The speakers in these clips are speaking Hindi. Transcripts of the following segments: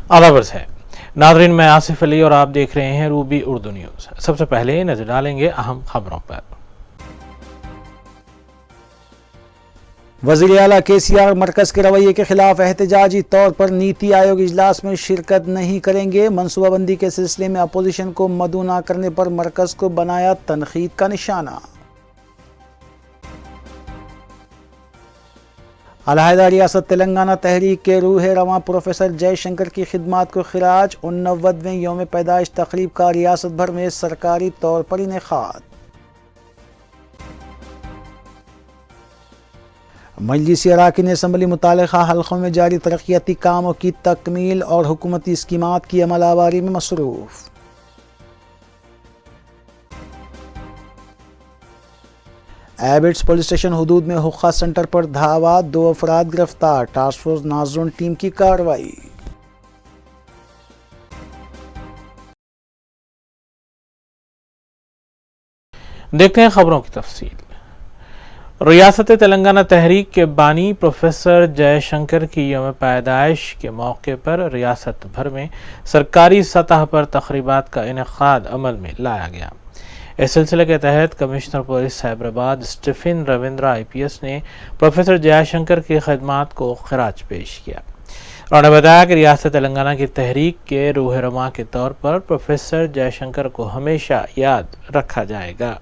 आलावर्स है। नाज़रीन, मैं आसिफ अली और आप देख रहे हैं रूबी उर्दू न्यूज़। सबसे पहले नजर डालेंगे अहम खबरों पर। वज़ीर आला KCR मरकज़ के रवैये के खिलाफ एहतजाजी तौर पर नीति आयोग इजलास में शिरकत नहीं करेंगे। मनसूबाबंदी के सिलसिले में अपोजिशन को मदऊ न करने पर मरकज़ को बनाया तनकीद का निशाना। अलहदा रियासत तेलंगाना तहरीक के रूह रवां प्रोफेसर जयशंकर की खिदमात को खिराज। 89वें यौम पैदाइश तकरीब का रियासत भर में सरकारी तौर पर इनेकाद। मजलिसी अराकीन असम्बली मुतालिका हल्कों में जारी तरक्याती कामों की तकमील और हुकूमती स्कीमात की अमलावारी में मसरूफ़। एबिट्स पुलिस स्टेशन हुदूद में हुक्का सेंटर पर धावा, 2 अफराद गिरफ्तार। टास्क फोर्स नाज़रून टीम की कार्रवाई। देखते हैं खबरों की तफसील। रियासत तेलंगाना तहरीक के बानी प्रोफेसर जयशंकर की यौम पैदाइश के मौके पर रियासत भर में सरकारी सतह पर तकरीबात का इनेकाद अमल में लाया गया। इस सिलसिले के तहत commissioner police Cyberabad Stephen Ravindra IPS ने प्रोफेसर जयशंकर की खिदमात को खराज पेश किया। उन्होंने बताया कि रियासत तेलंगाना की तहरीक के रूह रवां के तौर पर प्रोफेसर जयशंकर को हमेशा याद रखा जाएगा।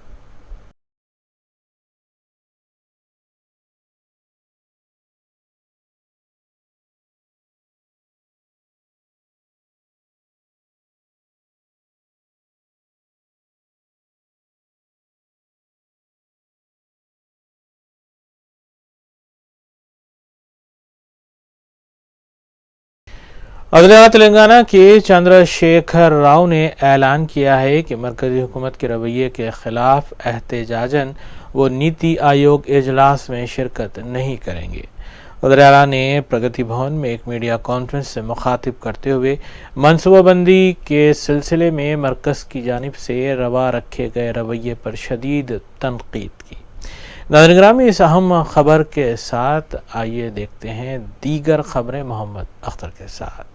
वज़ीर तेलंगाना के चंद्रशेखर राव ने ऐलान किया है कि मरकजी हुकूमत के रवैये के खिलाफ एहतजाजन वो नीति आयोग इजलास में शिरकत नहीं करेंगे। वज़ीर आला ने प्रगति भवन में एक मीडिया कॉन्फ्रेंस से मुखातिब करते हुए मनसूबाबंदी के सिलसिले में मरकज़ की जानिब से रवा रखे गए रवैये पर शदीद तनकीद की। नाज़रीन ग्रामी, इस अहम खबर के साथ आइए देखते हैं दीगर खबरें मोहम्मद अख्तर के साथ।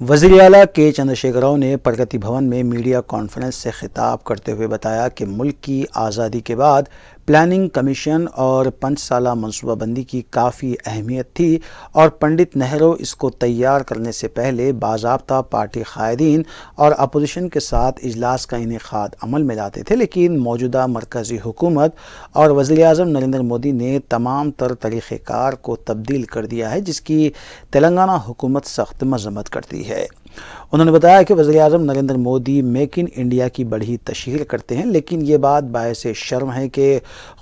वज़ीर आला के चंद्रशेखर राव ने प्रगति भवन में मीडिया कॉन्फ्रेंस से खिताब करते हुए बताया कि मुल्क की आज़ादी के बाद प्लानिंग कमीशन और 5 साला मनसूबाबंदी की काफ़ी अहमियत थी और पंडित नेहरू इसको तैयार करने से पहले बाज़ाब्ता पार्टी कायदीन और अपोजिशन के साथ इजलास का इनेकाद अमल में लाते थे, लेकिन मौजूदा मरकज़ी हुकूमत और वज़ीर आज़म नरेंद्र मोदी ने तमाम तर तरीक़ेकार को तब्दील कर दिया है, जिसकी तेलंगाना हुकूमत सख्त मज़म्मत करती है। उन्होंने बताया कि वज़ीर आज़म Narendra Modi make in India की बड़ी तशहीर करते हैं, लेकिन ये बात बायस शर्म है कि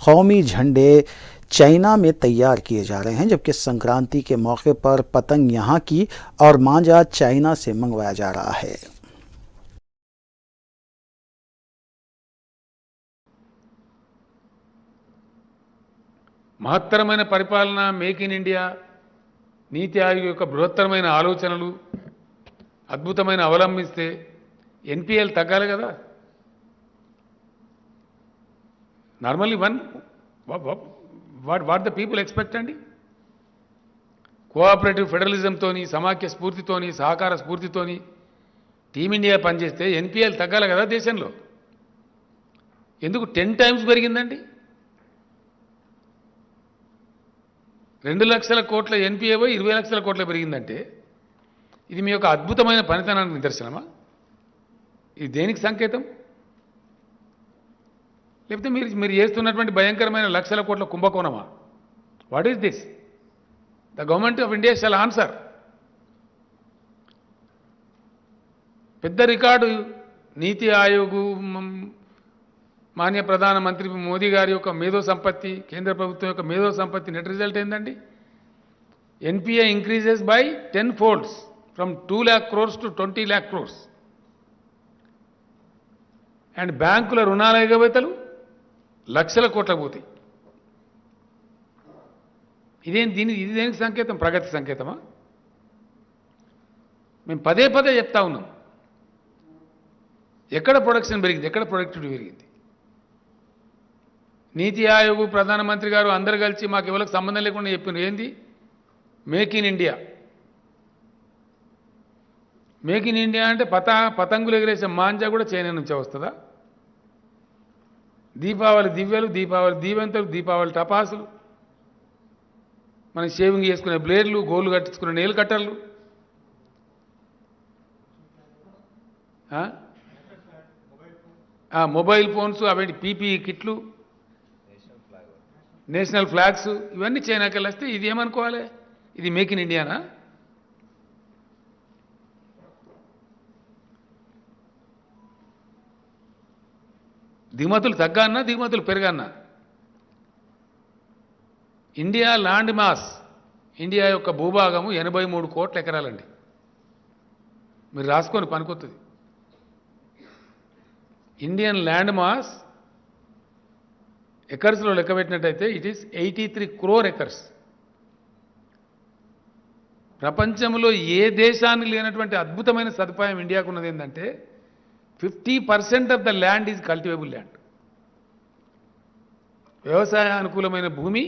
कौमी झंडे चाइना में तैयार किए जा रहे हैं, जबकि संक्रांति के मौके पर पतंग यहाँ की और मांझा चाइना से मंगवाया जा रहा है। మహత్తరమైన పరిపాలన, మేక్ ఇన్ ఇండియా, నీతి ఆయోగ్ యొక్క బృహత్తరమైన ఆలోచనలు అద్భుతమైన అవలంబిస్తే NPL తగ్గాలి కదా. Normally what the people expect అండి. కోఆపరేటివ్ ఫెడరలిజంతోని, సమాఖ్య స్ఫూర్తితోని, సహకార స్ఫూర్తితోని టీమిండియా పనిచేస్తే NPL తగ్గాలి కదా దేశంలో. ఎందుకు 10 టైమ్స్ పెరిగిందండి? 2 లక్షల కోట్ల NPA 20 లక్షల కోట్ల పెరిగిందంటే ఇది మీ యొక్క అద్భుతమైన పనితనానికి నిదర్శనమా? ఇది దేనికి సంకేతం? లేకపోతే మీరు చేస్తున్నటువంటి భయంకరమైన లక్షల కోట్ల కుంభకోణమా? What is this? The government of India shall answer. పెద్ద రికార్డు నీతి ఆయోగ్, మాన్య ప్రధానమంత్రి మోదీ గారి యొక్క మేధో సంపత్తి, కేంద్ర ప్రభుత్వం యొక్క మేధో సంపత్తి నెట్ రిజల్ట్ ఏందండి? NPA increases by 10 folds from 2 lakh crores to 20 lakh crores. And బ్యాంకుల రుణాల ఎగవేతలు లక్షల కోట్ల పోతాయి. ఇది దేనికి సంకేతం? ప్రగతి సంకేతమా? మేము పదే పదే చెప్తా ఉన్నాం, ఎక్కడ ప్రొడక్షన్ పెరిగింది, ఎక్కడ ప్రొడక్టివిటీ పెరిగింది? నీతి ఆయోగ్ ప్రధానమంత్రి గారు అందరు కలిసి మాకు ఎవరికి సంబంధం లేకుండా చెప్పిన ఏంది? Make in India, make in India అంటే పతంగులు ఎగిరేసే మాంజా కూడా చైనా నుంచే వస్తుందా? దీపావళి దివ్యలు, దీపావళి దీవెంతలు, దీపావళి టపాసులు, మనం షేవింగ్ చేసుకునే బ్లేడ్లు, గోళ్ళు కట్టించుకునే నేలు కట్టర్లు, మొబైల్ ఫోన్స్, అవేంటి పీపీఈ కిట్లు, నేషనల్ ఫ్లాగ్స్, ఇవన్నీ చైనాకి వెళ్ళొస్తే ఇది ఏమనుకోవాలి? ఇది మేక్ ఇన్ ఇండియానా? దిగుమతులు తగ్గన్నా దిగుమతులు పెరగన్నా? ఇండియా ల్యాండ్ మాస్, ఇండియా యొక్క భూభాగము 83 కోట్ల ఎకరాలండి. మీరు రాసుకొని పనికొస్తుంది. ఇండియన్ ల్యాండ్ మాస్ ఎకర్స్లో లెక్క పెట్టినట్టయితే ఇట్ ఈస్ 83 crore ఎకర్స్. ప్రపంచంలో ఏ దేశానికి లేనటువంటి అద్భుతమైన సదుపాయం ఇండియాకు ఉన్నది ఏంటంటే 50% of the land is cultivable land. వ్యవసాయ అనుకూలమైన భూమి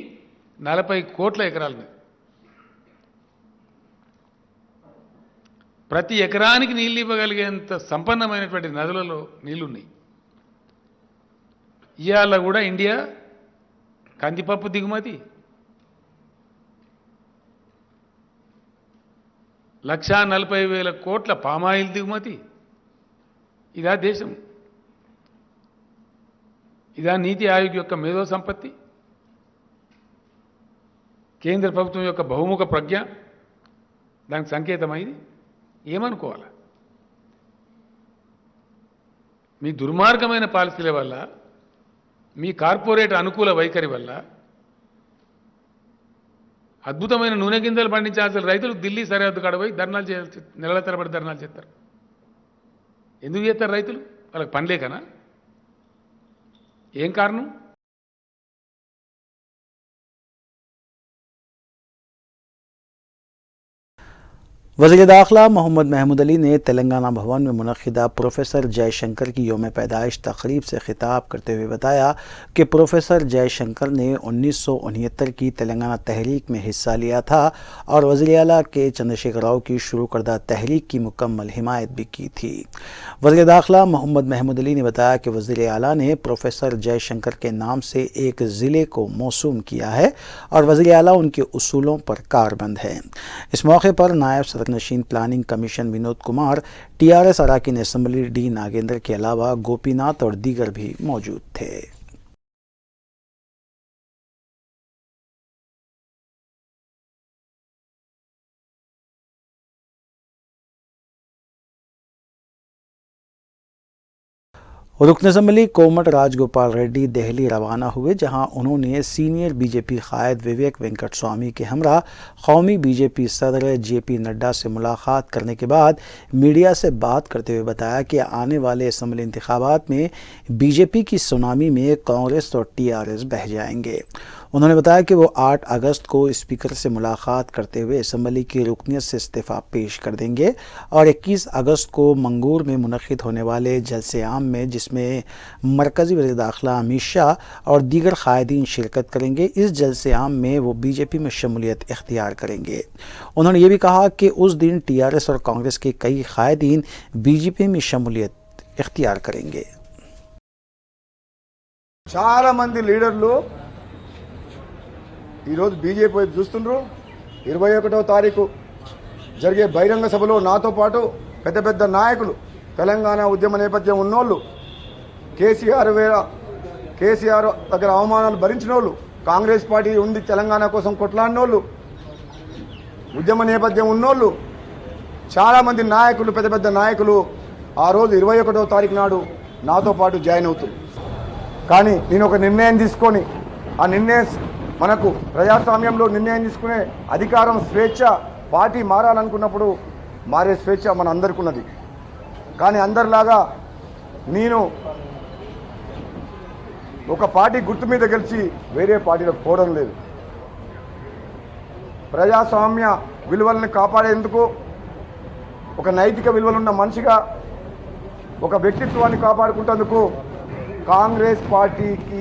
40 కోట్ల ఎకరాలు. ప్రతి ఎకరానికి నీళ్ళు ఇవ్వగలిగేంత సంపన్నమైనటువంటి నదులలో నీళ్లున్నాయి. ఇవాళ కూడా ఇండియా కందిపప్పు దిగుమతి 1,40,000 కోట్ల పామాయిల్ దిగుమతి. ఇదా దేశం? ఇదా నీతి ఆయోగ్ యొక్క మేధో సంపత్తి? కేంద్ర ప్రభుత్వం యొక్క బహుముఖ ప్రజ్ఞ దానికి సంకేతమైంది. ఏమనుకోవాలి? మీ దుర్మార్గమైన పాలసీల వల్ల, మీ కార్పొరేట్ అనుకూల వైఖరి వల్ల అద్భుతమైన నూనె గింజలు పండించాల్సిన రైతులు ఢిల్లీ సరిహద్దు కాడపోయి ధర్నాలు చేయాల్సి, నెలల తరబడి ధర్నాలు చేస్తారు. ఎందుకు చేస్తారు రైతులు? వాళ్ళకి పని లేకనా? ఏం కారణం? वज़ीर दाखिला मोहम्मद महमूद अली ने तेलंगाना भवन में मुनक़िदा प्रोफेसर जयशंकर की यौम पैदाइश तक़रीब से ख़िताब करते हुए बताया कि प्रोफेसर जयशंकर ने 1969 की तेलंगाना तहरीक में हिस्सा लिया था और वज़ीर आला के चंद्रशेखर राव की शुरू करदा तहरीक की मुकम्मल हिमायत भी की थी। वज़ीर दाखिला मोहम्मद महमूद अली ने बताया कि वज़ीर आला ने प्रोफेसर जयशंकर के नाम से एक ज़िले को मौसूम किया है और वज़ीर आला उनके उसूलों पर कारबंद है। इस मौके पर नायब नशीन planning commission Vinod Kumar, TRS अराकीन असेंबली डी नागेंद्र के अलावा गोपीनाथ और दीगर भी मौजूद थे। रुकन असेंबली कोमट राजगोपाल रेड्डी दिल्ली रवाना हुए, जहां उन्होंने सीनियर बीजेपी कायद विवेक वेंकट स्वामी के हमरा कौमी बीजेपी सदर जेपी नड्डा से मुलाकात करने के बाद मीडिया से बात करते हुए बताया कि आने वाले असेंबली इंतखाबात में बीजेपी की सुनामी में कांग्रेस और टीआरएस बह जाएंगे। उन्होंने बताया कि वो 8 अगस्त को स्पीकर से मुलाकात करते हुए असेंबली की रुकनियत से इस्तीफ़ा पेश कर देंगे और 21 अगस्त को मंगूर में मुनक़िद होने वाले जलसे आम में, जिसमें मरकज़ी वज़ीर दाखिला अमित शाह और दीगर कायदीन शिरकत करेंगे, इस जलसे आम में वो बीजेपी में शमूलियत इख्तियार करेंगे। उन्होंने ये भी कहा कि उस दिन टीआरएस और कांग्रेस के कई कायदीन बीजेपी में शमूलियत इख्तियार करेंगे। చాలా మంది లీడర్లు ఈరోజు బీజేపీ వైపు చూస్తుండ్రు. 21వ తారీఖు జరిగే బహిరంగ సభలో నాతో పాటు పెద్ద పెద్ద నాయకులు, తెలంగాణ ఉద్యమ నేపథ్యం ఉన్నోళ్ళు, కేసీఆర్ దగ్గర అవమానాలు భరించిన వాళ్ళు, కాంగ్రెస్ పార్టీ ఉండి తెలంగాణ కోసం కొట్లాడినోళ్ళు, ఉద్యమ నేపథ్యం ఉన్నోళ్ళు, చాలా మంది నాయకులు, పెద్ద పెద్ద నాయకులు ఆ రోజు 21వ తారీఖు నాడు నాతో పాటు జాయిన్ అవుతారు. కానీ నేను ఒక నిర్ణయం తీసుకొని, ఆ నిర్ణయం మనకు ప్రజాస్వామ్యంలో నిర్ణయం తీసుకునే అధికారం, స్వేచ్ఛ, పార్టీ మారాలనుకున్నప్పుడు మారే స్వేచ్ఛ మన అందరికీ ఉన్నది. కానీ అందరిలాగా నేను ఒక పార్టీ గుర్తు మీద గెలిచి వేరే పార్టీలకు పోవడం లేదు. ప్రజాస్వామ్య విలువలను కాపాడేందుకు ఒక నైతిక విలువలున్న మనిషిగా ఒక వ్యక్తిత్వాన్ని కాపాడుకుంటేందుకు కాంగ్రెస్ పార్టీకి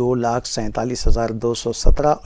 2,47,217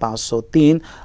503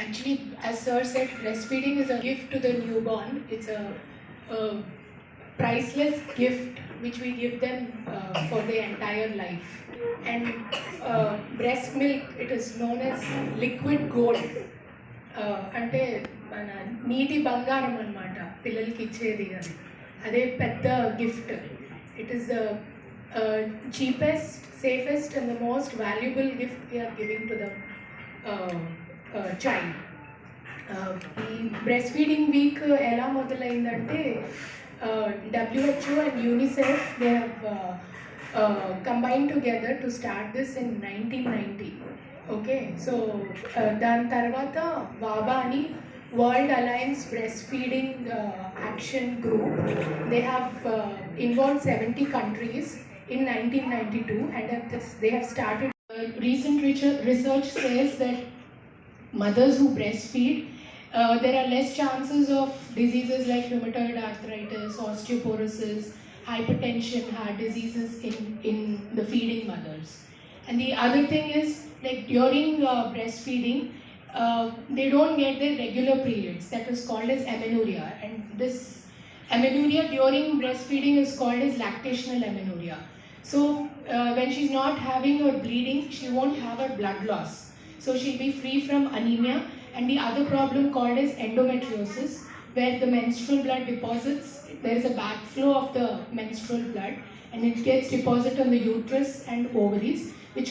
Actually, as Sir said, breastfeeding is a gift to the newborn. It's a priceless gift which we give them for their entire life. And breast milk, it is known as liquid gold. అంటే మన నీటి బంగారం అన్నమాట పిల్లలకి ఇచ్చేది అది అదే పెద్ద gift. It is the cheapest, safest and the most valuable gift we are giving to the child. ఈ బ్రెస్ట్ ఫీడింగ్ వీక్ ఎలా మొదలైందంటే WHO and UNICEF they have combined together to start this in 1990. Okay, so దాని తర్వాత వాబా అని World Alliance Breastfeeding Action Group, they have involved 70 countries in 1992 and they have started. Recent research says that mothers who breastfeed, there are less chances of diseases like rheumatoid arthritis, osteoporosis, hypertension, heart diseases in the feeding mothers. And the other thing is, like during breastfeeding, they don't get their regular periods. That is called as amenorrhea. And this amenorrhea during breastfeeding is called as lactational amenorrhea. So when she's not having her bleeding, she won't have her blood loss. So she'll be free from anemia. And the other problem called as endometriosis, where the menstrual blood deposits, there is a backflow of the menstrual blood and it gets deposited on the uterus and ovaries, which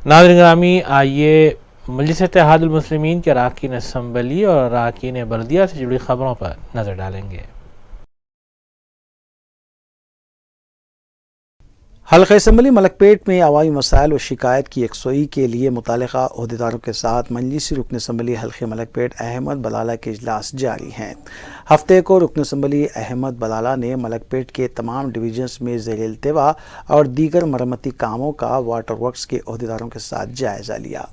नाज़रीन ग्रामी, आइए मजलिस इत्तेहादुल मुस्लिमीन के अरकान असम्बली और अरकान बल्दिया से जुड़ी खबरों पर नज़र डालेंगे। हल्का असम्बली मलकपेट में अवामी मसाइल व शिकायत की यकसोई के लिए मुतल्लिका अहदेदारों के साथ मजलिसी रुकन असम्बली हल्के मलकपेट अहमद बलाला के इजलास जारी हैं। हफ्ते को रुकन असम्बली अहमद बलाला ने मलकपेट के तमाम डिवीजन्स में ज़ेर इल्तिवा और दीगर मरम्मती कामों का वाटर वर्क्स के अहदेदारों के साथ जायज़ा लिया।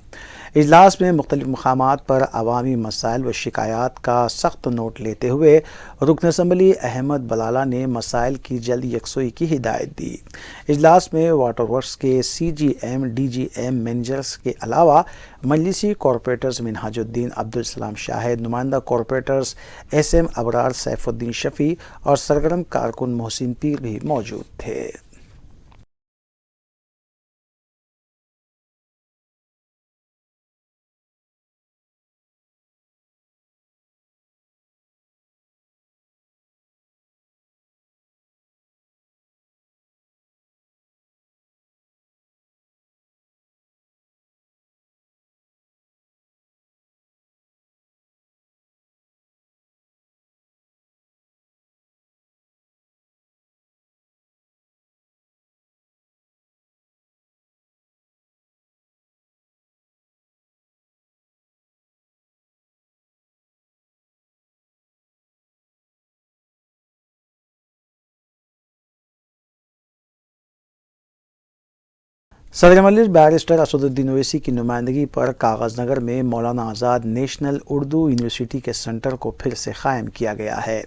इजलास में मुख्तलिफ मकामात पर अवामी मसाइल व शिकायत का सख्त नोट लेते हुए रुकन असम्बली अहमद बलाला ने मसाइल की जल्द यकसोई की हिदायत दी। इजलास में वाटर वर्क्स के CGM DGM मैनेजर्स के अलावा मजलिसी कॉरपोरेटर्स मिनहाजुद्दीन अब्दुल सलाम शाहिद, नुमाइंदा कॉरपोरेटर्स SM अबरार सैफुद्दीन शफी और सरगर्म कारकुन मोहसिन पीर भी मौजूद थे। सदर मजलिस बैरिस्टर असदुद्दीन ओवैसी की नुमाइंदगी पर कागज़ नगर में मौलाना आज़ाद नेशनल उर्दू यूनिवर्सिटी के सेंटर को फिर से कायम किया गया है।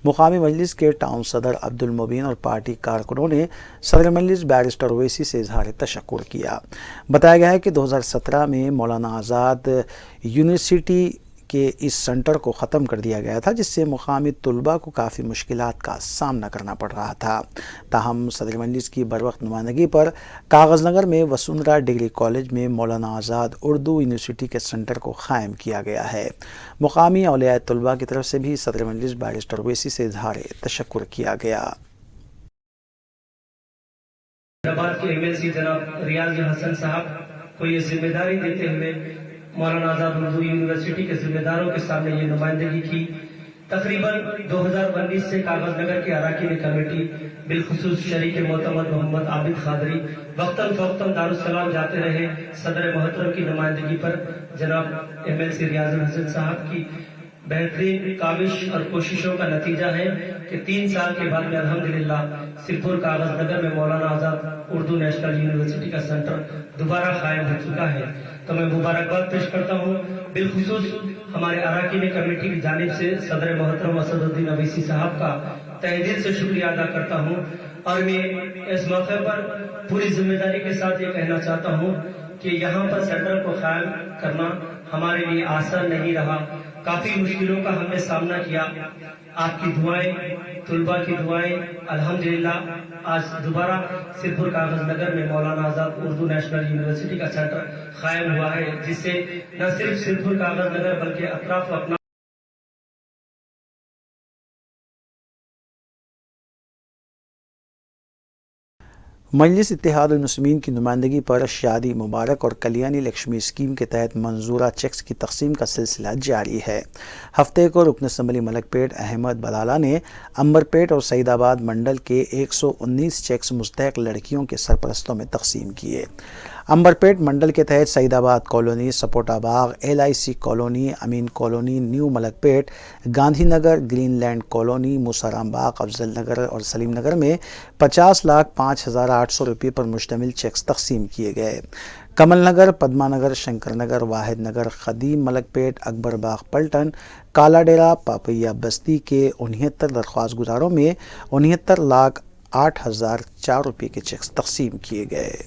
मुकामी मजलिस के टाउन सदर अब्दुल मुबीन और पार्टी कारकुनों ने सदर मजलिस बैरिस्टर ओवैसी से इजहार तशक्कुर किया। बताया गया है कि 2017 में मौलाना आज़ाद यूनिवर्सिटी के इस सेंटर को ख़त्म कर दिया गया था, जिससे मुकामी तलबा को काफ़ी मुश्किलात का सामना करना पड़ रहा था। ताहम सदर मजलिस की बरवक्त नुमाइंदगी पर कागज़ नगर में वसुंधरा डिग्री कॉलेज में मौलाना आज़ाद उर्दू यूनिवर्सिटी के सेंटर को कायम किया गया है। मुकामी औलिया तलबा की तरफ से भी सदर मजलिस बैरिस्टर ओवैसी से इजहार तशक्कुर किया गया। के MLC जनाब रियाज हसन साहब को ये जिम्मेदारी देते हुए मौलाना आज़ाद उर्दू यूनिवर्सिटी के जिम्मेदारों के सामने ये नुमाइंदगी की। तकरीबन 2019 से कागज नगर के अरकान कमेटी बिलखुसूस शरीक मोहतमद मोहम्मद आबिद खादरी वक्तन फ़वक्तन दारुस्सलाम जाते रहे। सदर मोहतरम की नुमाइंदगी पर जनाब MLC रियाज हसन साहब की बेहतरीन काविश और कोशिशों का नतीजा है कि 3 साल के बाद में अल्हम्दुलिल्लाह सिरपुर कागज नगर में मौलाना आज़ाद उर्दू नेशनल यूनिवर्सिटी का सेंटर दोबारा कायम हो चुका है। तो मैं मुबारकबाद पेश करता हूँ बिलखुसूस हमारे अरकान कमेटी की जानिब से सदर मोहतरम असदुद्दीन ओवैसी साहब का तहे दिल से शुक्रिया अदा करता हूँ। और मैं इस मौके पर पूरी जिम्मेदारी के साथ ये कहना चाहता हूँ कि यहाँ पर सेंटर को कायम करना हमारे लिए आसान नहीं रहा। काफी मुश्किलों का हमने सामना किया। आपकी दुआएं, तुलबा की दुआएं, अल्हम्दुलिल्लाह आज दोबारा सिरपुर कागज नगर में मौलाना आज़ाद उर्दू नेशनल यूनिवर्सिटी का सेंटर कायम हुआ है, जिससे न सिर्फ सिरपुर कागज नगर बल्कि अतराफ अपना मजलिस इत्तेहादुल मुस्लिमीन की नुमाइंदगी पर शादी मुबारक और कल्याणी लक्ष्मी स्कीम के तहत मंजूरा चेक्स की तकसीम का सिलसिला जारी है। हफ्ते को रुकन असम्बली मलकपेट अहमद बलाला ने अंबरपेट और सईदाबाद मंडल के 119 चेक्स मुस्तहक लड़कियों के सरपरस्तों में तकसीम किए। अंबरपेट मंडल के तहत सईदाबाद कॉलोनी, सपोटा बाग, LIC कॉलोनी, अमीन colony, new Malakpet, Gandhi Nagar, Greenland colony, Musaram बाग, अफजल नगर और सलीम नगर में 50,05,800 रुपये पर मुश्तमिल चेक्स तकसीम किए गए। कमल नगर, पद्मा नगर, शंकर नगर, वाहिद नगर, खदीम मलकपेट, अकबर बाग पलटन, काला डेरा, पापैया बस्ती के 69 दरख्वास्त गुजारों में 69,08,004 रुपये के चेक्स तकसीम किए गए।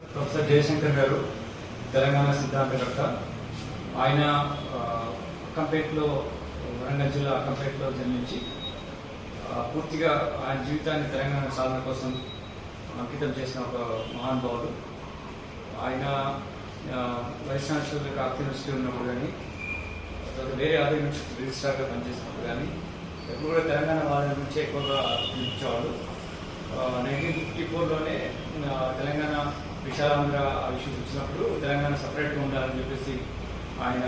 ప్రొఫెసర్ జయశంకర్ గారు తెలంగాణ సిద్ధాంతకర్త. ఆయన కంపేట్లో వరంగల్ జిల్లా కంపేట్లో జన్మించి పూర్తిగా ఆయన జీవితాన్ని తెలంగాణ సాధన కోసం అంకితం చేసిన ఒక మహానుభావుడు. ఆయన వైస్ ఛాన్సలర్ ఆఫ్ యూనివర్సిటీ ఉన్నప్పుడు కానీ వేరే అదర్ యూనివర్సిటీ రిజిస్ట్రార్గా పనిచేసినప్పుడు కానీ ఎప్పుడు కూడా తెలంగాణ వాళ్ళ గురించి ఎక్కువగా పిలిపించేవాడు. 1954లోనే తెలంగాణ విశాలాంధ్ర ఆ విషయం వచ్చినప్పుడు తెలంగాణ సపరేట్గా ఉండాలని చెప్పేసి ఆయన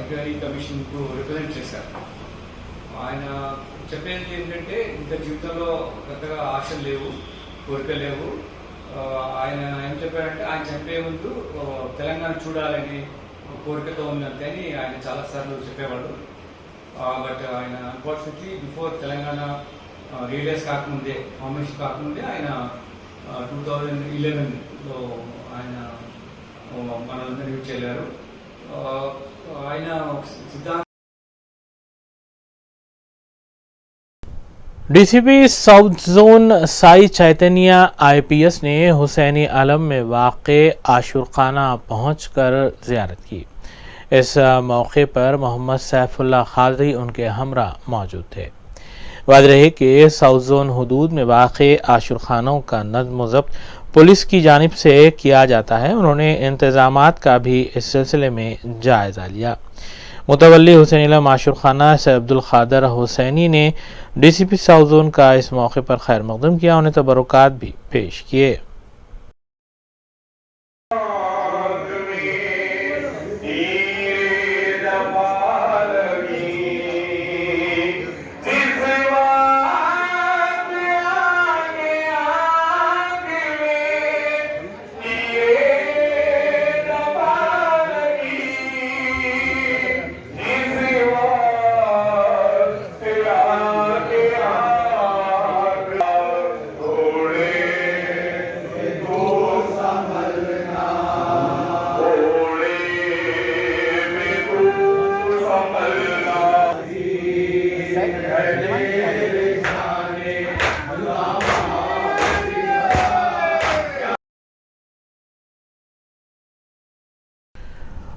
ఎంక్వైరీ కమిషన్కు రిప్రజెంట్ చేశారు. ఆయన చెప్పేది ఏంటంటే ఇంత జీవితంలో కొత్తగా ఆశలు లేవు, కోరికలు లేవు. ఆయన ఏం చెప్పారంటే ఆయన చనిపోయే ముందు తెలంగాణ చూడాలని కోరికతో ఉందంతే అని ఆయన చాలాసార్లు చెప్పేవాడు. బట్ ఆయన అన్ఫార్చునేట్లీ బిఫోర్ తెలంగాణ రియలైజ్ కాకముందే, ఫార్మేషన్ కాకముందే ఆయన 2011లో ఆయన మనందరినీ విడిచెళ్ళారు. ఆయన సిద్ధాంత DCP साउथ जोन साई चैतन्य IPS ने हुसैनी आलम में वाक़े आशुरखाना पहुंचकर ज़ियारत की। इस मौके पर मोहम्मद सैफुल्लाह खादरी उनके हमरा मौजूद थे। वाज़ेह रहे कि साउथ जोन हदूद में वाक़े आशुरखानों का नज़्म व ज़ब्त पुलिस की जानिब से किया जाता है। उन्होंने इंतज़ामात का भी इस सिलसिले में जायज़ा लिया। मुतवल्ली हुसैनी आलम आशुरखाना से अब्दुल क़ादर हुसैनी ने DCP साउथ जोन का इस मौके पर खैर मक़दम किया, उन्हें तबरुकात भी पेश किए।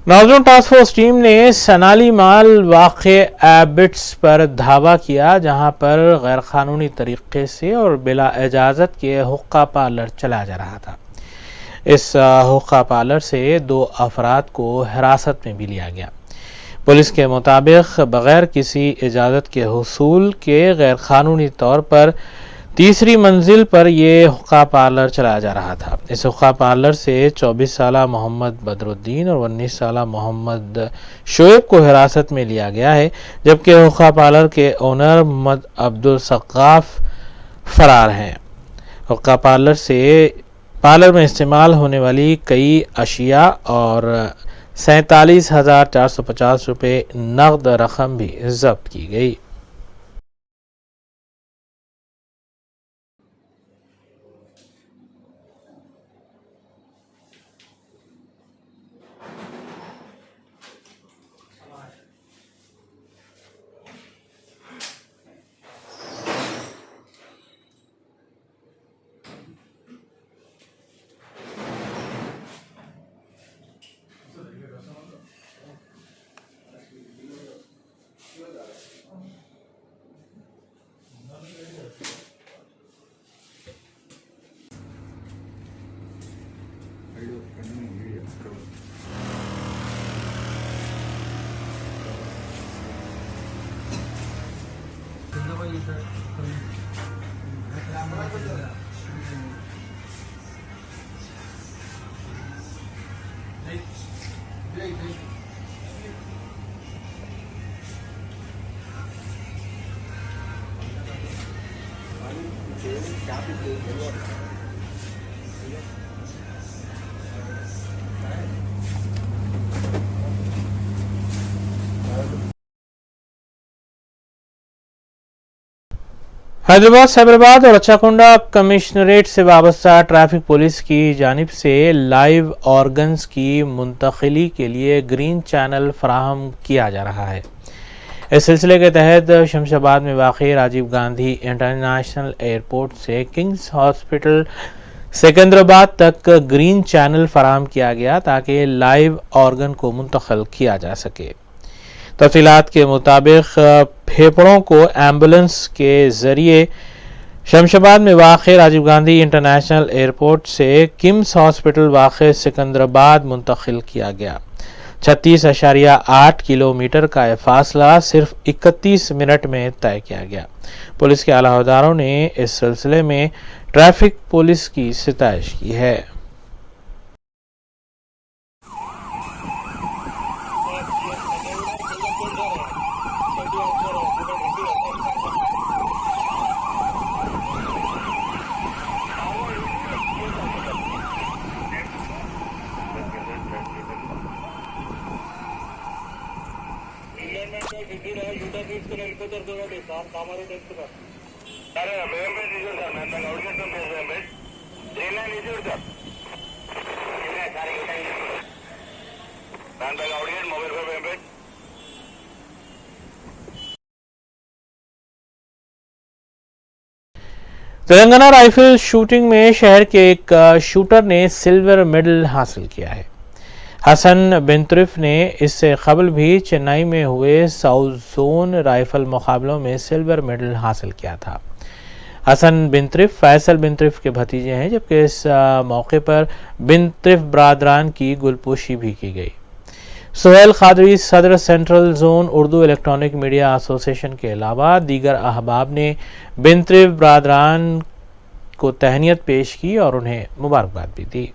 नाज़रीन, टास्क फोर्स टीम ने सनाली माल वाक़े एबिट्स पर धावा किया, जहां पर गैर कानूनी तरीके से और बिला इजाज़त के हुक्का पार्लर चलाया जा रहा था। इस हुक्का पार्लर से 2 अफराद को हिरासत में भी लिया गया। पुलिस के मुताबिक बग़ैर किसी इजाज़त के हुसूल के गैर कानूनी तौर पर तीसरी मंजिल पर यह हुक्का पार्लर चलाया जा रहा था। इस हुक्का पार्लर से 24 साला मोहम्मद बदरुद्दीन और 19 साला मोहम्मद शोएब को हिरासत में लिया गया है, जबकि हुक्का पार्लर के ओनर मोहम्मद अब्दुल सक्काफ फरार हैं। हुक्का पार्लर में इस्तेमाल होने वाली कई अशिया और 47,450 रुपये नकद रकम भी जब्त की गई। हैदराबाद, साइबराबाद और अच्छाकोंडा कमिश्नरेट से वाबस्ता ट्रैफिक पुलिस की जानिब से लाइव ऑर्गन्स की मुंतकिली के लिए ग्रीन चैनल फराहम किया जा रहा है। इस सिलसिले के तहत शमशाबाद में वाक़ई राजीव गांधी इंटरनेशनल एयरपोर्ट से किंग्स हॉस्पिटल सिकंदराबाद तक ग्रीन चैनल फराहम किया गया ताकि लाइव ऑर्गन को मुंतकिल किया जा सके। तफसीलात के मुताबिक फेफड़ों को एम्बुलेंस के जरिए शमशाबाद में वाक़ई राजीव गांधी इंटरनेशनल एयरपोर्ट से किम्स हॉस्पिटल वाक़ई सिकंदराबाद मुंतकिल किया गया। 36.8 किलोमीटर का यह फासला सिर्फ 31 मिनट में तय किया गया। पुलिस के आला अहदेदारों ने इस सिलसिले में ट्रैफिक पुलिस की सिताइश की है। तेलंगाना राइफल शूटिंग में शहर के एक शूटर ने सिल्वर मेडल हासिल किया है। हसन बिनतरिफ ने इससे कबल भी चेन्नई में हुए साउथ जोन राइफल मुकाबलों में सिल्वर मेडल हासिल किया था। हसन बिनतरिफ फैसल बिनतरिफ के भतीजे हैं, जबकि इस मौके पर बिनतरिफ ब्रादरान की गुलपोशी भी की गई। सुहेल खादरी सदर central zone Urdu electronic media association के अलावा दीगर अहबाब ने बिनतरिफ ब्रादरान को तहनीत पेश की और उन्हें मुबारकबाद भी दी।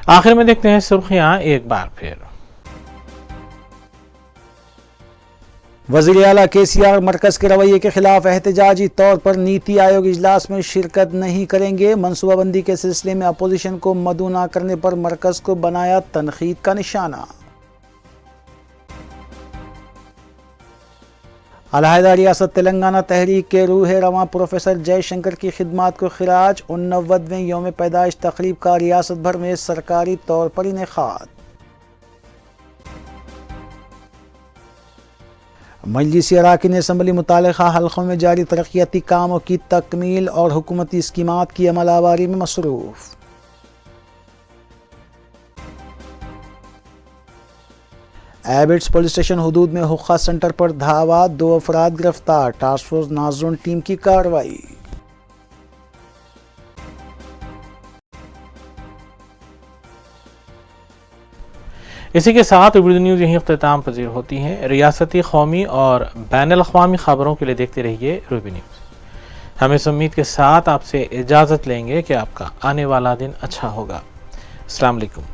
आखिर में देखते हैं सुर्खियां एक बार फिर। वज़ीर आला KCR मरकज़ के रवैये के खिलाफ एहतजाजी तौर पर नीति आयोग इजलास में शिरकत नहीं करेंगे। मनसूबाबंदी के सिलसिले में अपोजिशन को मदऊ न करने पर मरकज़ को बनाया तनकीद का निशाना। अलहदा रियासत तेलंगाना तहरीक के रूह रवां प्रोफेसर जयशंकर की खिदमात को खिराज। 89वें यौम पैदाइश तकरीब का रियासत भर में सरकारी तौर पर इनेकाद। मजलिसी अराकीन असम्बली मुतालिका हल्कों में जारी तरक्याती कामों की तकमील और हुकूमती स्कीमात की अमलावारी में मसरूफ़। एबिट्स पुलिस स्टेशन हुदूद में हुक्का सेंटर पर धावा, 2 अफराद गिरफ्तार। टास्क फोर्स नाज़रून टीम की कार्रवाई। इसी के साथ उर्दू न्यूज़ यहीं इख्तिताम पजीर होती है। रियासती, कौमी और बैन अल-अक़वामी खबरों के लिए देखते रहिए रूबी न्यूज़। हम इस उम्मीद के साथ आपसे इजाज़त लेंगे कि आपका आने वाला दिन अच्छा होगा। अस्सलाम वालेकुम।